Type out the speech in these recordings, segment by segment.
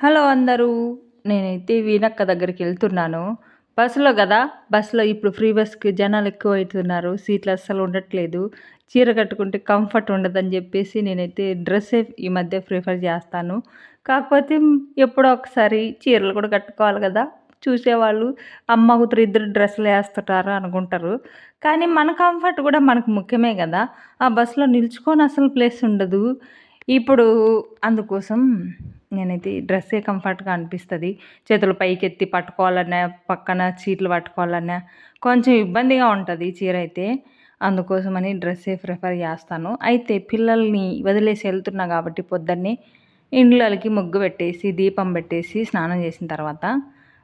Hello అందరూ. నేనైతే వీణక్క దగ్గరికెళ్తున్నాను. బస్సులో గదా! బస్సులో ఇప్పుడు ఫ్రీ బస్‌కి జనాలెక్కువైతున్నారు. సీట్లు అస్సలు ఉండట్లేదు. చీర కట్టుకుంటే కంఫర్ట్ ఉండదని జెప్పేసి నేనైతే డ్రెస్సే ఈ మధ్య ప్రిఫర్ జేస్తాను. కాకపోతే ఎప్పుడో ఒకసారి చీరలు కూడా కట్టుకోవాలి గదా! చూసేవాళ్ళు అమ్మ కూతురు ఇద్దరు డ్రెస్సులేస్తుంటారు అనుకుంటారు. కానీ మన కంఫర్ట్ గూడా మనకు ముఖ్యమే గదా! ఆ బస్సులో నిల్చుకొని అసలు ప్లేస్ ఉండదు. ఇప్పుడు అందుకోసం నేనైతే డ్రెస్సే కంఫర్ట్‌గా అనిపిస్తది. చేతులు పైకెత్తి పట్టుకోవాలన్నా, పక్కన సీట్లు పట్టుకోవాలన్నా కొంచెం ఇబ్బందిగా ఉంటది చీరైతే. అందుకోసమని డ్రెస్సే ప్రిఫర్ జేస్తాను. అయితే పిల్లల్ని వదిలేసి ఎళ్తున్నా గాబట్టి పొద్దున్నే ఇండ్లలకి ముగ్గు పెట్టేసి, దీపం పెట్టేసి, స్నానం చేసిన తర్వాత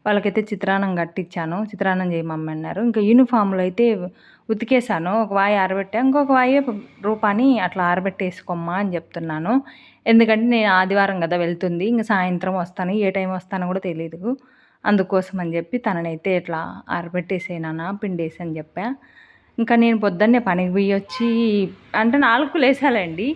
వాళ్ళకైతే చిత్రాన్నం కట్టిచ్చాను. చిత్రాన్నం చేయి మమ్మీ అన్నారు. ఇంకా యూనిఫార్మ్‌లయితే ఉతికేసాను. ఒక వాయి ఆరబెట్టా. ఇంకొక వాయి రూపాని అట్లా ఆరబెట్టేసుకోమ్మా అని జెప్తున్నాను. ఎందుకంటే నేను ఆదివారం గదా వెళ్తుంది. ఇంక సాయంత్రం వస్తాను. ఏ టైం వస్తానో గూడా తెలీదు. అందుకోసం అని జెప్పి తననైతే ఇట్లా ఆరబెట్టేసేయి నాన్న పిండేసి అని జెప్పా. ఇంకా నేను పొద్దున్నే పనికి పొయ్యొచ్చి అంటే 4కు లేసాలండి.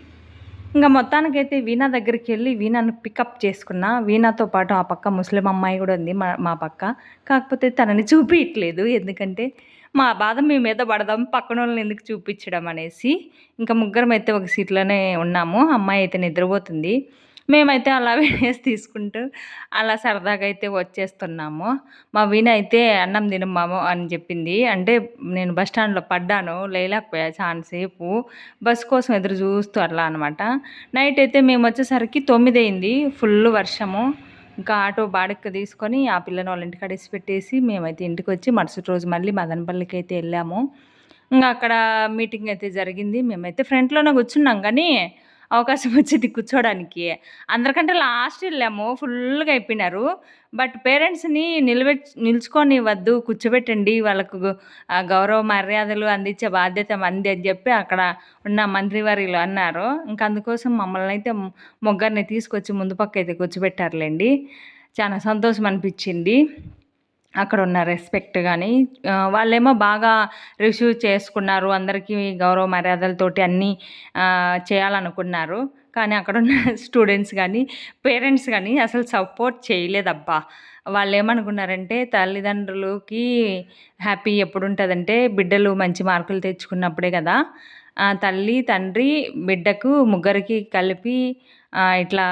ఇంక మొత్తానికైతే వీణా దగ్గరికెళ్ళి వీణాను పికప్ చేసుకున్నా. వీణాతో పాటు ఆ పక్క ముస్లిం అమ్మాయి గూడా ఉంది మా పక్క. కాకపోతే తనని చూపియట్లేదు. ఎందుకంటే మా బాధ మీ మీద పడదాం పక్కనోళ్ళని ఎందుకు చూపిచ్చడం అనేసి. ఇంక ముగ్గురమైతే ఒక సీట్‌లోనే ఉన్నాము. అమ్మాయి అయితే నిద్రపోతుంది. మేమైతే అలా వీడియోస్ తీసుకుంటూ అలా సరదాగా అయితే వచ్చేస్తున్నాము. మా వీణ అయితే "అన్నం తినమ్మాము" అని చెప్పింది. అంటే నేను బస్ స్టాండ్‌లో పడ్డాను. లేయలేకపోయా చానా సేపు. బస్ కోసం ఎదురు చూస్తూ అట్లా అనమాట. నైట్ అయితే మేమొచ్చేసరికి 9 అయింది. ఫుల్లు వర్షము. ఇంకా ఆటో బాడిక్కి తీసుకొని ఆ పిల్లని వాళ్ళ ఇంటికాడ ఇసిపెట్టేసి మేమైతే ఇంటికొచ్చి మరుసటి రోజు మళ్ళీ మదనపల్లికైతే ఎళ్ళాము. ఇంగ అక్కడ మీటింగ్ అయితే జరిగింది. మేమైతే ఫ్రంట్‌లోనే కూర్చున్నాం గానీ, అవకాశం వచ్చింది కూర్చోడానికి. అందరికంటే లాస్ట్ ఎళ్ళాము. ఫుల్లుగా అయిపోయినారు. బట్ పేరెంట్స్‌ని నిల్చుకోనివ్వద్దు, కూర్చోబెట్టండి. వాళ్ళకు గౌరవ మర్యాదలు అందించే బాధ్యత మనది అని జెప్పి అక్కడ ఉన్న మంత్రివర్యులు అన్నారు. ఇంక అందుకోసం మమ్మల్నయితే ముగ్గురిని తీసుకొచ్చి ముందు పక్కయితే కూర్చోబెట్టారులెండి. చానా సంతోషం అనిపిచ్చింది. అక్కడున్న రెస్పెక్ట్ గాని వాళ్ళేమో బాగా రిసీవ్ చేసుకున్నారు. అందరికీ గౌరవ మర్యాదలతోటి అన్నీ చేయాలనుకున్నారు. కానీ అక్కడున్న స్టూడెంట్స్ గానీ, పేరెంట్స్ గానీ అసలు సపోర్ట్ చేయలేదబ్బా! వాళ్ళేమనుకున్నారంటే తల్లిదండ్రులకి హ్యాపీ ఎప్పుడుంటదంటే బిడ్డలు మంచి మార్కులు తెచ్చుకున్నప్పుడే గదా! తల్లి, తండ్రి, బిడ్డకు ముగ్గురికి కలిపి ఇట్లా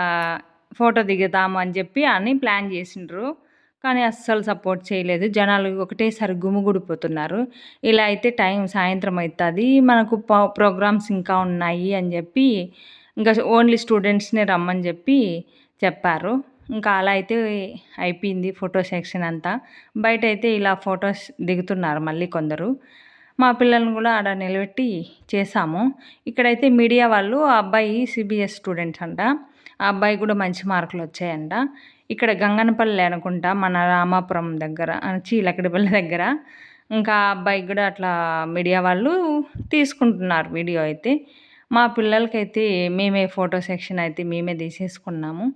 ఫోటో దిగుదాము అని జెప్పి అని ప్లాన్ జేసిండ్రు. కానీ అస్సలు సపోర్ట్ చేయలేదు. జనాలు ఒకటేసారి గుమిగూడిపోతున్నారు. ఇలా అయితే టైం సాయంత్రం అయితది. మనకు ప్రోగ్రామ్స్ ఇంకా ఉన్నాయి అని జెప్పి, ఇంకా ఓన్లీ స్టూడెంట్స్‌నే రమ్మని జెప్పి చెప్పారు. ఇంకా అలా అయితే అయిపోయింది ఫోటో సెక్షన్ అంతా. బయటైతే ఇలా ఫోటోస్ దిగుతున్నారు మళ్ళీ కొందరు. మా పిల్లల్ని గూడా ఆడ నిలబెట్టి చేశాము. ఇక్కడైతే మీడియా వాళ్ళు ఆ అబ్బాయి సీబీఎస్ స్టూడెంట్స్ అంట. ఆ అబ్బాయికి గూడా మంచి మార్కులొచ్చాయంట. ఇక్కడ గంగనపల్లి అనుకుంటా మన రామాపురం దగ్గర లక్కడిపల్లి దగ్గర. ఇంకా ఆ అబ్బాయికి గూడా అట్లా మీడియా వాళ్ళు తీసుకుంటున్నారు వీడియో అయితే. మా పిల్లలకైతే మేమే ఫోటో సెక్షన్ అయితే మేమే తీసేసుకున్నాము.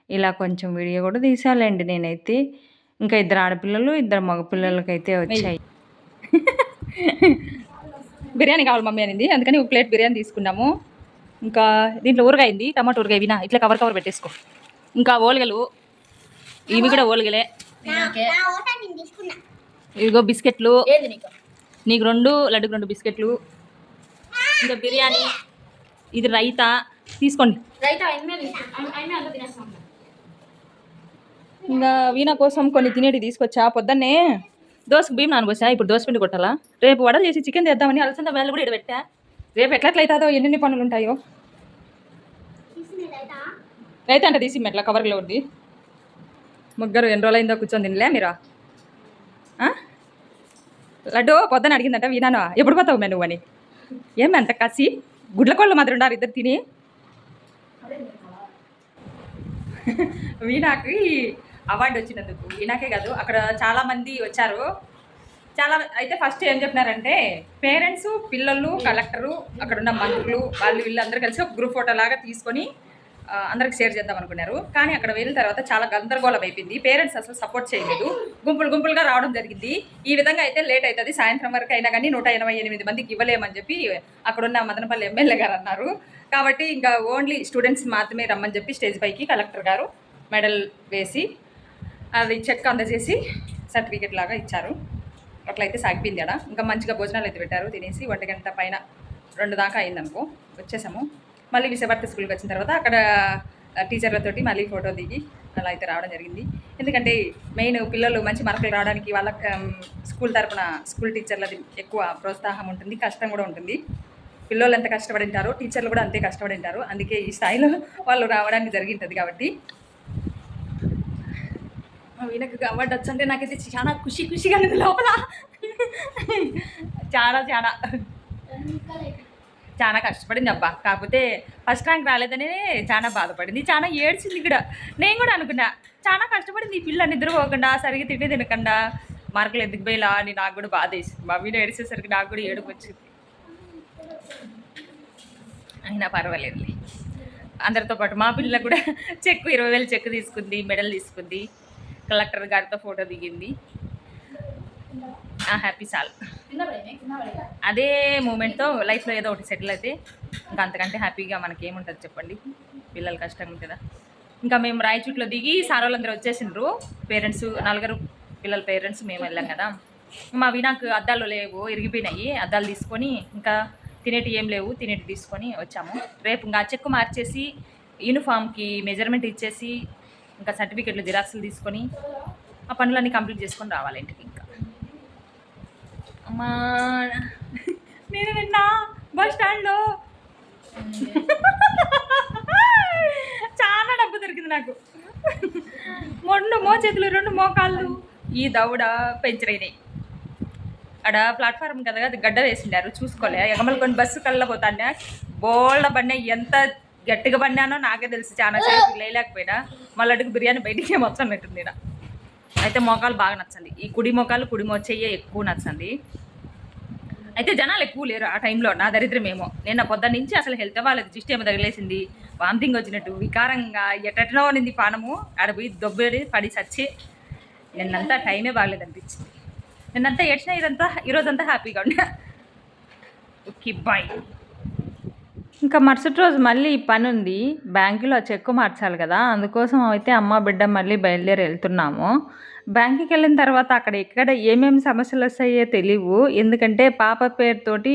ఇలా కొంచెం వీడియో గూడా తీశాలేండి నేనైతే. ఇంకా ఇద్దరు ఆడపిల్లలు, ఇద్దరు మగపిల్లలకైతే వచ్చాయి. బిర్యానీ కావాలి మమ్మీ అనింది. అందుకని ఒక ప్లేట్ బిర్యానీ తీసుకున్నాము. ఇంకా దీంట్లో ఊరగాయ అయింది. టమాటో ఊరగాయ వినా ఇట్లా కవర్ పెట్టేసుకో. ఇంకా ఓలిగలు ఇవి కూడా ఓలిగలే. ఇదిగో బిస్కెట్లు నీకు 2, లడ్డుకు 2 బిస్కెట్లు. ఇంకా బిర్యానీ, ఇది రైతా తీసుకోండి. ఇంకా వీణ కోసం కొన్ని తినేటి తీసుకొచ్చా. పొద్దున్నే దోశకు బియ్యం నానబోసా. ఇప్పుడు దోశ పిండి కొట్టాలా. రేపు వడలు చేసి చికెన్ తెద్దామని అలసంద వేళ్ళు కూడా ఇడబెట్టా. రేపు ఎట్లయితుందో ఎన్ని పనులు ఉంటాయో. రైతా అంటే తీసి ఎట్లా కవర్లో ఉంది. ముగ్గురు ఎన్ని రోజులైందో కూర్చొని తినలే మీరా. లడ్డు పొద్దున అడిగిందంట వీణాను ఎప్పుడు పోతావు మే నువ్వు అని. ఏమి అంత కసి గుడ్ల కోళ్ళు మాత్రం ఉండారు ఇద్దరు తిని. వీణాకి అవార్డు వచ్చినందుకు వీణాకే కాదు అక్కడ చాలామంది వచ్చారు. చాలా అయితే ఫస్ట్ ఏం చెప్పినారంటే పేరెంట్స్, పిల్లలు, కలెక్టరు, అక్కడున్న మంత్రులు వీళ్ళు అందరూ కలిసి ఒక గ్రూప్ ఫోటో లాగా తీసుకొని అందరికి షేర్ చేద్దాం అనుకున్నారు. కానీ అక్కడ వెళ్ళిన తర్వాత చాలా గందరగోళం అయిపోయింది. పేరెంట్స్ అసలు సపోర్ట్ చేయలేదు. గుంపులుగా రావడం జరిగింది. ఈ విధంగా అయితే లేట్ అవుతుంది. సాయంత్రం వరకు అయినా కానీ 188 మందికి ఇవ్వలేమని చెప్పి అక్కడున్న మదనపల్లి ఎమ్మెల్యే గారు అన్నారు. కాబట్టి ఇంకా ఓన్లీ స్టూడెంట్స్ మాత్రమే రమ్మని చెప్పి స్టేజ్ పైకి కలెక్టర్ గారు మెడల్ వేసి అది చెక్ అందజేసి సర్టిఫికెట్ లాగా ఇచ్చారు. అట్లయితే సాగిపోయింది అక్కడ. ఇంకా మంచిగా భోజనాలు అయితే పెట్టారు. తినేసి 1 గంట పైన 2 దాకా అయిందనుకో వచ్చేసాము. మళ్ళీ విశాఖపట్నం స్కూల్కి వచ్చిన తర్వాత అక్కడ టీచర్లతోటి మళ్ళీ ఫోటో దిగి అలా అయితే రావడం జరిగింది. ఎందుకంటే మెయిన్ పిల్లలు మంచి మార్కులు రావడానికి వాళ్ళ స్కూల్ తరపున స్కూల్ టీచర్లది ఎక్కువ ప్రోత్సాహం ఉంటుంది, కష్టం కూడా ఉంటుంది. పిల్లలు ఎంత కష్టపడి ఉంటారో టీచర్లు కూడా అంతే కష్టపడి ఉంటారు. అందుకే ఈ స్థాయిలో వాళ్ళు రావడానికి జరిగింటుంది. కాబట్టి వీళ్ళకి అవార్డు వచ్చంటే నాకైతే చాలా ఖుషిగా ఉంది లోపల. చాలా చాలా చాలా కష్టపడింది అబ్బా. కాకపోతే ఫస్ట్ ర్యాంక్ రాలేదని చాలా బాధపడింది, చాలా ఏడ్చింది కూడా. నేను కూడా అనుకున్నా చాలా కష్టపడింది ఈ పిల్ల, నిద్రపోకుండా సరిగ్గా తిండి తినకుండా మార్కులు ఎందుకు పోయిలా అని నాకు కూడా బాధ వేసింది. మా మీద ఏడిసేసరికి నాకు కూడా ఏడుపు వచ్చింది. అయినా పర్వాలేదులే. అందరితో పాటు మా పిల్ల కూడా చెక్కు 20,000 చెక్కు తీసుకుంది, మెడల్ తీసుకుంది, కలెక్టర్ గారితో ఫోటో దిగింది. హ్యాపీ సాల్. అదే మూమెంట్తో లైఫ్లో ఏదో ఒకటి సెటిల్ అయితే ఇంకా అంతకంటే హ్యాపీగా మనకి ఏముంటుంది చెప్పండి. పిల్లలు కష్టంగా ఉంటుందా. ఇంకా మేము రాయచూట్లో దిగి సార్ వాళ్ళందరూ వచ్చేసిండ్రు. పేరెంట్స్ 4 పిల్లల పేరెంట్స్ మేము వెళ్ళాం కదా. మా వీణాకు అద్దాలు లేవు, ఇరిగిపోయినాయి. అద్దాలు తీసుకొని ఇంకా తినేటి ఏం లేవు, తినేటి తీసుకొని వచ్చాము. రేపు ఇంకా చెక్కు మార్చేసి యూనిఫామ్కి మెజర్మెంట్ ఇచ్చేసి ఇంకా సర్టిఫికెట్లు జిరాక్స్లు తీసుకొని ఆ పనులన్నీ కంప్లీట్ చేసుకొని రావాలి ఇంటికి. ఇంకా అమ్మా నేను నిన్న బస్ స్టాండ్లో చాలా డబ్బు దొరికింది నాకు. 2 మోచేతులు 2 మోకాళ్ళు ఈ దౌడ పెంచరైనాయి. అక్కడ ప్లాట్ఫామ్ కదా, అది గడ్డ వేసిండారు, చూసుకోలే. ఎగమలకొని బస్సు కళ్ళ పోతానే బోళ్ళ బండి ఎంత గట్టిగా పడినానో నాకే తెలుసు. చాలా సేపు లేలేకపోయినా మళ్ళీ అడుగు బిర్యానీ బయటికి మొత్తం పెట్టింది. అయితే మోకాలు బాగా నచ్చింది. ఈ కుడి మోచెయ్యే ఎక్కువ నచ్చింది. అయితే జనాలు ఎక్కువ లేరు ఆ టైంలో. నా దరిద్రమేమో నిన్న పొద్దున్న నుంచి అసలు హెల్త్ వాళ్ళది జిస్ట్ ఏమో తగిలేసింది, వామిటింగ్ వచ్చినట్టు వికారంగా ఎట్టనో నింది పానము. ఆడ పోయి దొబ్బేది పడి చచ్చి నిన్నంతా టైమే బాగలేదు అనిపించింది. నిన్నంతా ఏడ్చినా ఈరోజంతా హ్యాపీగా ఉన్నా. Okay bye. ఇంకా మరుసటి రోజు మళ్ళీ పని ఉంది, బ్యాంకులో చెక్కు మార్చాలి కదా. అందుకోసం అయితే అమ్మ బిడ్డ మళ్ళీ బయలుదేరి వెళ్తున్నాము. బ్యాంకుకి వెళ్ళిన తర్వాత అక్కడ ఎక్కడ ఏమేమి సమస్యలు వస్తాయో తెలియవు. ఎందుకంటే పాప పేరుతోటి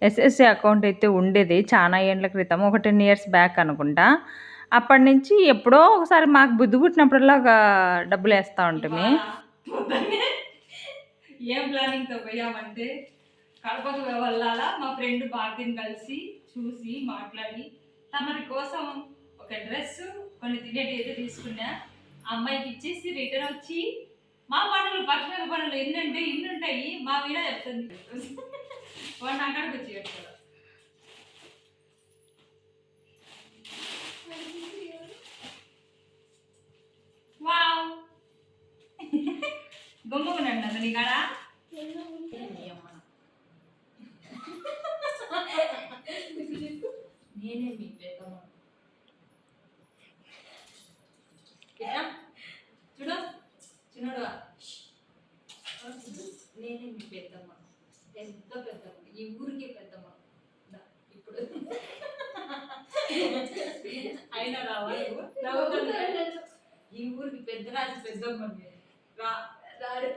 ఎస్ఎస్సి అకౌంట్ అయితే ఉండేది చాలా ఏళ్ళ క్రితం, ఒక 10 years బ్యాక్ అనుకుంటా. అప్పటి నుంచి ఎప్పుడో ఒకసారి మాకు బుద్ధి పుట్టినప్పుడల్లా డబ్బులు వేస్తూ ఉంటుంది. ఏం ప్లానింగ్తో పోయామంటే కడపకు వెళ్ళాలా, మా ఫ్రెండ్ భారతిని కలిసి చూసి మాట్లాడి తమరి కోసం ఒక డ్రెస్ కొన్ని తినేటి అయితే తీసుకున్నా. అమ్మాయికి ఇచ్చేసి రిటర్న్ వచ్చి మా పనులు పర్సనల్ పనులు ఎన్నంటే ఇన్ని ఉంటాయి. మా మీద చెప్తుంది వాడు నా కాడికి వచ్చి చెప్తాడు. వావ్ గమ్ముకున్నాడు అతని కాడ. నేనే మీ పెద్దమ్మ చూడు చిన్నడు, నేనే మీ పెద్దమ్మ, ఎంత పెద్దమ్మ, ఈ ఊరికే పెద్దమ్మ. ఇప్పుడు అయినా రావాలి, ఈ ఊరికి పెద్దరాజు పెద్దమ్మ. రారు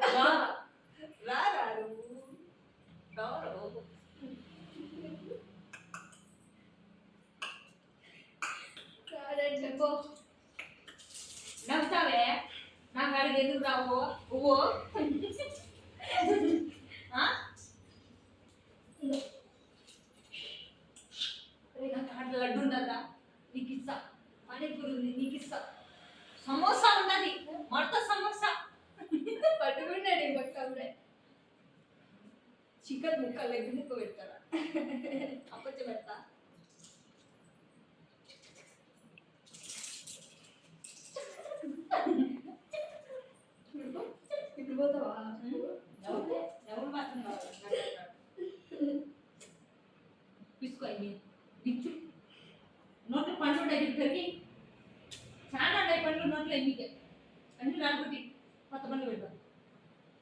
చెప్పు. నవ్వుతావే నా కాడికి ఎందుకు రావు? ఓ లడ్డు ఉండదా నీకు ఇస్తా, పానీపూరి ఉంది నీకు ఇస్తా, సమోసా ఉన్నది మొత్తం సమోసా పట్టుకున్నాడు పట్టుకుంటే చికెన్ ముక్కలు ఎందుకు పెడతారా అప్పచ్చ పెడతా. ఇప్పుడు పోతావా? ఎవరు మాత్రం తీసుకో ఇచ్చు నోట్లు పండ్లు ఉంటాయి పెరిగి చాలా ఉంటాయి పండ్లు నోట్లు ఎన్నికే అన్ని రాబట్టి కొత్త పండ్లు పెడతాం.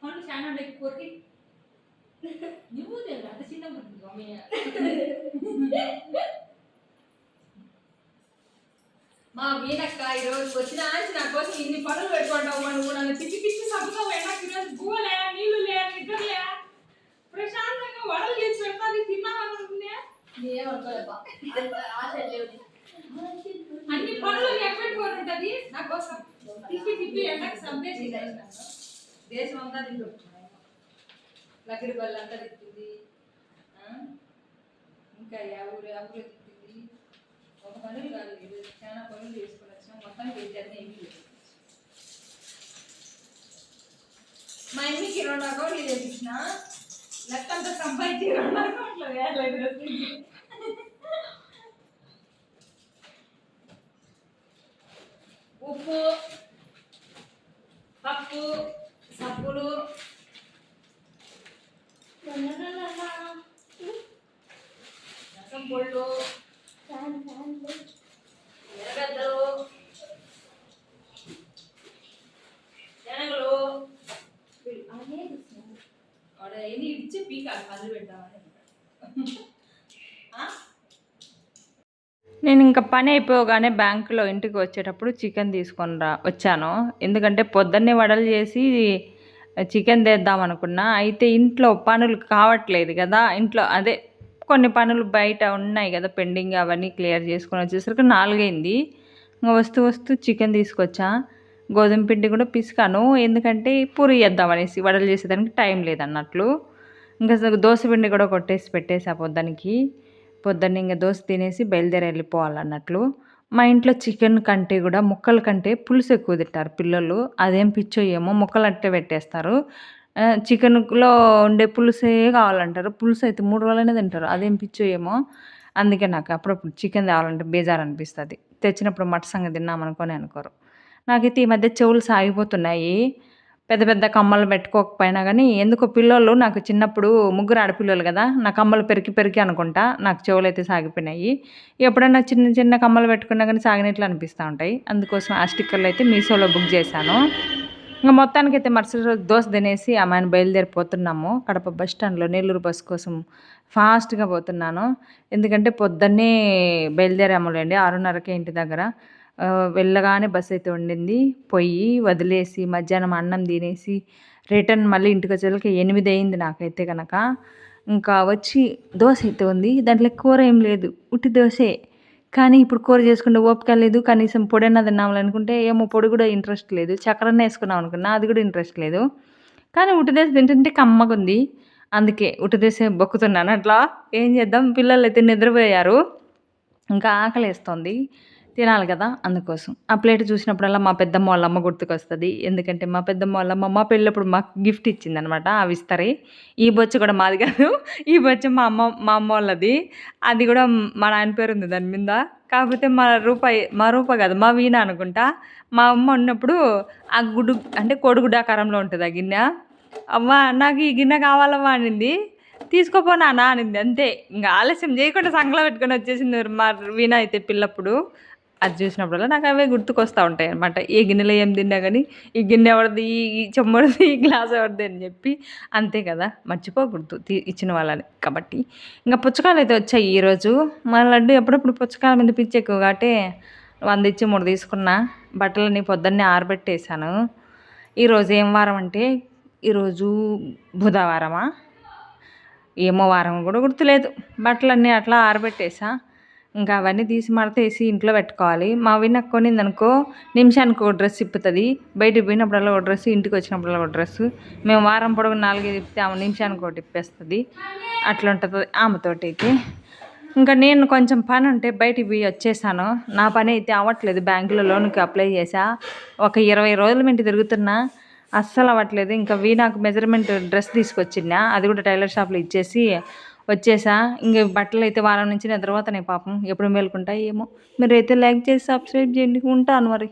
పండ్లు చాలా ఉంటాయి కోరికి నువ్వు తెలియదు అంత చిన్న ఉంటుంది. మా వీణక్క ఈరోజు వచ్చిన నా కోసం ఇన్ని పనులు పెట్టుకుంటావు నువ్వు నన్ను పిచ్చి పిచ్చి సబ్బుగా వెనక్కి ఈరోజు గువ్వలే నీళ్ళు లే నిద్ర లే ప్రశాంతంగా వడలు చేసి పెడతాది తిన్నామనుకుంటే అన్ని పనులు ఎక్కబెట్టుకొని ఉంటది నా కోసం తిప్పి తిప్పి ఎండకు సంపేసి దేశం అంతా తింటున్నాయి లక్కడి బళ్ళు అంతా తిప్పింది ఇంకా ఊరు తిప్పింది ఒక పనులు కాదు చాలా పనులు చేసుకుని వచ్చినా మొత్తం చేసేది ఏమీ లేదు మా ఇంటికి 2 అకౌంట్లు చేపించిన లెక్కంతా సంపాదించి 2 అకౌంట్లు వేయలేదు ఉప్పు పప్పు సబ్బులు రసం పొళ్ళు ఎర్రగడ్డలు శనగలు ఎన్ని ఇచ్చి పీకాలి పళ్ళు పెడతామని నేను ఇంకా పని అయిపోగానే బ్యాంకులో ఇంటికి వచ్చేటప్పుడు చికెన్ తీసుకొని వచ్చాను. ఎందుకంటే పొద్దున్నే వడలు చేసి చికెన్ తెద్దాం అనుకున్నా. అయితే ఇంట్లో పనులు కావట్లేదు కదా, ఇంట్లో అదే కొన్ని పనులు బయట ఉన్నాయి కదా పెండింగ్, అవన్నీ క్లియర్ చేసుకొని వచ్చేసరికి 4 అయింది. ఇంకా వస్తూ చికెన్ తీసుకొచ్చా. గోధుమ పిండి కూడా పిసికాను, ఎందుకంటే పూరి చేద్దామనేసి, వడలు చేసేదానికి టైం లేదన్నట్లు. ఇంకా దోశ పిండి కూడా కొట్టేసి పెట్టేసా పొద్దున్న ఇంకా దోశ తినేసి బయలుదేరి వెళ్ళిపోవాలన్నట్లు. మా ఇంట్లో చికెన్ కంటే కూడా ముక్కల కంటే పులుసు ఎక్కువ తింటారు పిల్లలు. అదేం పిచ్చో ఏమో ముక్కలు అట్టే పెట్టేస్తారు. చికెన్లో ఉండే పులుసే కావాలంటారు. పులుసు అయితే 3 రోజులైనా తింటారు. అదేం పిచ్చో ఏమో. అందుకే నాకు అప్పుడప్పుడు చికెన్ తేవాలంటే బేజారు అనిపిస్తుంది. తెచ్చినప్పుడు మటసంగ తిన్నామనుకొని అనుకోరు. నాకైతే ఈ మధ్య చెవులు సాగిపోతున్నాయి. పెద్ద పెద్ద కమ్మలు పెట్టుకోకపోయినా కానీ ఎందుకో పిల్లోళ్ళు నాకు చిన్నప్పుడు 3 ఆడపిల్లలు కదా, నా కమ్మలు పెరికి అనుకుంటా నాకు చెవులు అయితే సాగిపోయినాయి. ఎప్పుడైనా చిన్న చిన్న కమ్మలు పెట్టుకున్నా కానీ సాగినట్లు అనిపిస్తూ ఉంటాయి. అందుకోసం ఆ స్టిక్కర్లు అయితే మీషోలో బుక్ చేశాను. ఇంకా మొత్తానికైతే మరుసటి రోజు దోశ తినేసి ఆమెను బయలుదేరిపోతున్నాము. కడప బస్ స్టాండ్లో నెల్లూరు బస్సు కోసం ఫాస్ట్గా పోతున్నాను. ఎందుకంటే పొద్దున్నే బయలుదేరాములేండి, 6:30కే ఇంటి దగ్గర. వెళ్ళగానే బస్సు అయితే ఉండింది. పోయి వదిలేసి మధ్యాహ్నం అన్నం తినేసి రిటర్న్ మళ్ళీ ఇంటికి వచ్చేసరికి 8 అయింది నాకైతే కనుక. ఇంకా వచ్చి దోశ అయితే ఉంది, దాంట్లో కూర ఏం లేదు, ఉట్టి దోశే. కానీ ఇప్పుడు కూర చేసుకుంటే ఓపిక లేదు, కనీసం పొడైనా తిన్నాము అనుకుంటే ఏమో పొడి కూడా ఇంట్రెస్ట్ లేదు. చక్కెరన్న వేసుకున్నాం అనుకున్నా, అది కూడా ఇంట్రెస్ట్ లేదు. కానీ ఉట్టి దోశ తింటుంటే కమ్మగా ఉంది. అందుకే ఉట్టి దోశ బొక్కుతున్నాను. అట్లా ఏం చేద్దాం, పిల్లలు అయితే నిద్రపోయారు, ఇంకా ఆకలి వేస్తుంది, తినాలి కదా, అందుకోసం. ఆ ప్లేట్ చూసినప్పుడల్లా మా పెద్దమ్మ వాళ్ళ అమ్మ గుర్తుకొస్తుంది. ఎందుకంటే మా పెద్దమ్మ వాళ్ళ అమ్మ మా పెళ్ళప్పుడు మాకు గిఫ్ట్ ఇచ్చిందనమాట ఆ విస్తరి. ఈ బొచ్చు కూడా మాది కాదు, ఈ బొచ్చు మా అమ్మ వాళ్ళది. అది కూడా మా నాయన పేరు ఉంది దాని మీద. కాకపోతే మా రూప కాదు, మా వీణ అనుకుంటా. మా అమ్మ ఉన్నప్పుడు ఆ గుడ్డు అంటే కోడిగుడ్డు ఆకారంలో ఉంటుంది ఆ గిన్నె. అమ్మ నాకు ఈ గిన్నె కావాలమ్మా అనింది. తీసుకోపో నాన్న అనింది, అంతే. ఇంకా ఆలస్యం చేయకుండా సంగలో పెట్టుకొని వచ్చేసింది మా వీణ అయితే పిల్లప్పుడు. అది చూసినప్పుడల్లా నాకు అవే గుర్తుకొస్తూ ఉంటాయి అనమాట. ఏ గిన్నెలో ఏం తిన్నా కానీ ఈ గిన్నె ఎవరిది, ఈ చెమ్మడిది, ఈ గ్లాస్ ఎవరిది అని చెప్పి. అంతే కదా, మర్చిపోకూడదు ఇచ్చిన వాళ్ళని. కాబట్టి ఇంకా పుచ్చకాయలు అయితే వచ్చాయి ఈరోజు. మా లడ్డు ఎప్పుడప్పుడు పుచ్చకాయల మీద పిచ్చి ఎక్కువ కాబట్టి 100 ఇచ్చి 3 తీసుకున్నా. బట్టలన్నీ పొద్దున్నే ఆరబెట్టేశాను. ఈరోజు ఏం వారం అంటే, ఈరోజు బుధవారమా ఏమో వారం కూడా గుర్తులేదు. బట్టలన్నీ అట్లా ఆరబెట్టేసా. ఇంకా అవన్నీ తీసి మడతేసి ఇంట్లో పెట్టుకోవాలి. మా వినకు కొనిందనుకో నిమిషానికి ఒక డ్రెస్ ఇప్పుతుంది. బయటికి పోయినప్పుడల్లా ఒక డ్రెస్సు, ఇంటికి వచ్చినప్పుడల్లా ఒక డ్రెస్సు. మేము వారం పొడవు 4 తిప్పితే ఆమె నిమిషానికి ఒకటి ఇప్పేస్తుంది. అట్లా ఉంటుంది ఆమెతోటి అయితే. ఇంకా నేను కొంచెం పని ఉంటే బయటికి పోయి వచ్చేసాను. నా పని అయితే అవ్వట్లేదు. బ్యాంకులో లోన్కి అప్లై చేసా. ఒక 20 రోజుల మింటి తిరుగుతున్నా, అస్సలు అవ్వట్లేదు. ఇంకా వీణాకు మెజర్మెంట్ డ్రెస్ తీసుకొచ్చినా, అది కూడా టైలర్ షాప్లో ఇచ్చేసి వచ్చేసా. ఇంక బట్టలు అయితే వారం నుంచి నిద్రపోతాయి పాపం. ఎప్పుడు మేలుకుంటాయి ఏమో. మీరైతే లైక్ చేసి సబ్స్క్రైబ్ చేయండి. ఉంటాను మరి.